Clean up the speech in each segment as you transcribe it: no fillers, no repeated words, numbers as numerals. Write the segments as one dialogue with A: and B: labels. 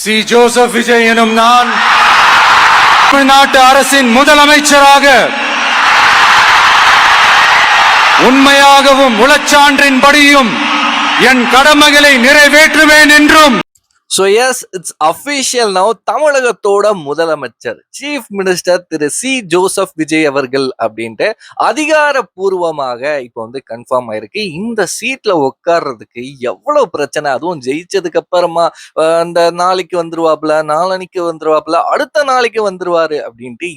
A: C Joseph Vijay எனும் நான் தமிழ்நாட்டு அரசின் முதலமைச்சராக உண்மையாகவும் உளச்சான்றின்படியும் என் கடமைகளை நிறைவேற்றுவேன் என்றும்.
B: So yes, it's official now. தமிழகத்தோட முதலமைச்சர் சீஃப் மினிஸ்டர் திரு சி ஜோசப் விஜய் அவர்கள் அப்படின்ட்டு அதிகாரப்பூர்வமாக இப்போ வந்து கன்ஃபார்ம் ஆயிருக்கு. இந்த சீட்ல உட்கார்றதுக்கு எவ்வளவு பிரச்சனை, அதுவும் ஜெயிச்சதுக்கு அப்புறமா அந்த நாளைக்கு வந்துருவாப்ல, நாளன்னைக்கு வந்துருவாப்ல, அடுத்த நாளைக்கு வந்துருவாரு அப்படின்ட்டு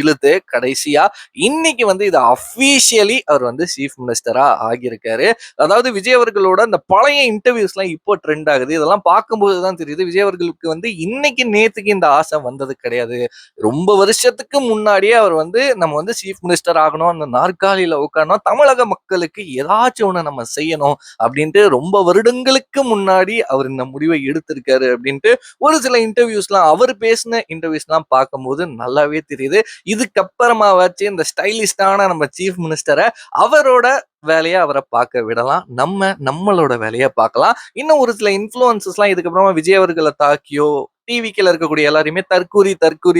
B: இழுத்து கடைசியா இன்னைக்கு வந்து இது அஃபீஷியலி அவர் வந்து சீஃப் மினிஸ்டரா ஆகியிருக்காரு. அதாவது விஜய் அவர்களோட அந்த பழைய இன்டர்வியூஸ் எல்லாம் இப்போ ட்ரெண்ட் ஆகுது. இதெல்லாம் பார்க்கும்போது தான் தெரியுது விஜய் அவர்களுக்கு வந்து இன்னைக்கு நேத்துக்கு இந்த ஆசை வந்தது கிடையாது. ரொம்ப வருஷத்துக்கு முன்னாடியே அவர் வந்து நம்ம வந்து சீஃப் மினிஸ்டர் ஆகணும், அந்த நாற்காலியில உட்காரணும், தமிழக மக்களுக்கு ஏதாச்சும் ஒண்ணு நம்ம செய்யணும் அப்படின்ட்டு ரொம்ப வருடங்களுக்கு முன்னாடி அவர் இந்த முடிவை எடுத்திருக்காரு அப்படின்ட்டு ஒரு சில இன்டர்வியூஸ்லாம் அவர் பேசின இன்டர்வியூஸ்லாம் பார்க்கும்போது நல்லாவே தெரியுது. இதுக்கப்புறமா வச்சு இந்த ஸ்டைலிஷ்டான நம்ம சீஃப் மினிஸ்டரை அவரோட வேலையை அவரை பார்க்க விடலாம், நம்மளோட வேலையை பார்க்கலாம். இன்னும் ஒரு சில இன்ஃப்ளூயன்சஸ்லாம் இதுக்கப்புறமா விஜய் அவர்களை தாக்கியோ டிவிக்கில் இருக்கக்கூடிய எல்லாருமே தற்கூரி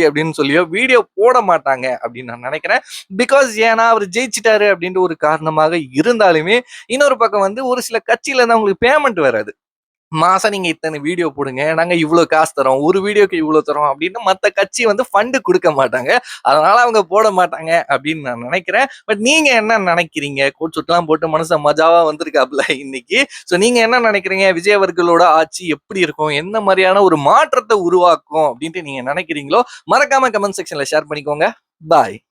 B: அப்படின்னு சொல்லியோ வீடியோ போட மாட்டாங்க அப்படின்னு நான் நினைக்கிறேன். பிகாஸ் ஏன்னா அவர் ஜெயிச்சிட்டாரு அப்படின்ற ஒரு காரணமாக இருந்தாலுமே இன்னொரு பக்கம் வந்து ஒரு சில கட்சியில இருந்து அவங்களுக்கு பேமெண்ட் வராது. மாசம் நீங்க இத்தனை வீடியோ போடுங்க, நாங்க இவ்வளவு காசு தரோம், ஒரு வீடியோக்கு இவ்வளவு தரோம் அப்படின்னு மத்த கட்சி வந்து ஃபண்டு கொடுக்க மாட்டாங்க. அதனால அவங்க போட மாட்டாங்க அப்படின்னு நான் நினைக்கிறேன். பட் நீங்க என்ன நினைக்கிறீங்க? கோட் சுட்லாம் போட்டு மனுஷன் மஜாவா வந்திருக்காப்ல இன்னைக்கு. ஸோ நீங்க என்ன நினைக்கிறீங்க? விஜய் அவர்களோட ஆட்சி எப்படி இருக்கும், என்ன மாதிரியான ஒரு மாற்றத்தை உருவாக்கும் அப்படின்ட்டு நீங்க நினைக்கிறீங்களோ மறக்காம கமெண்ட் செக்ஷன்ல ஷேர் பண்ணிக்கோங்க. பாய்.